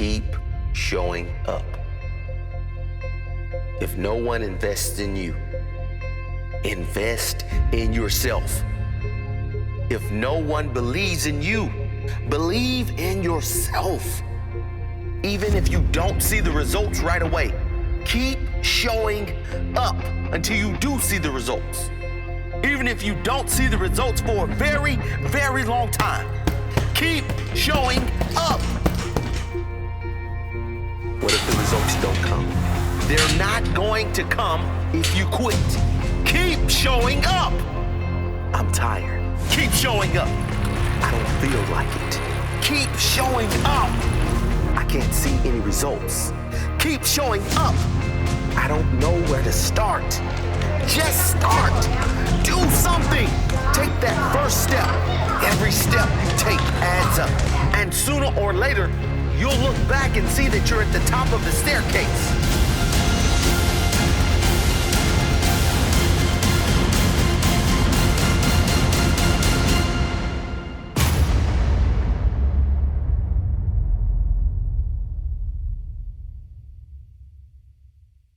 Keep showing up. If no one invests in you, invest in yourself. If no one believes in you, believe in yourself. Even if you don't see the results right away, keep showing up until you do see the results. Even if you don't see the results for a very, very long time, keep showing up. What if the results don't come? They're not going to come if you quit. Keep showing up. I'm tired. Keep showing up. I don't feel like it. Keep showing up. I can't see any results. Keep showing up. I don't know where to start. Just start. Do something. Take that first step. Every step you take adds up. And sooner or later, you'll look back and see that you're at the top of the staircase.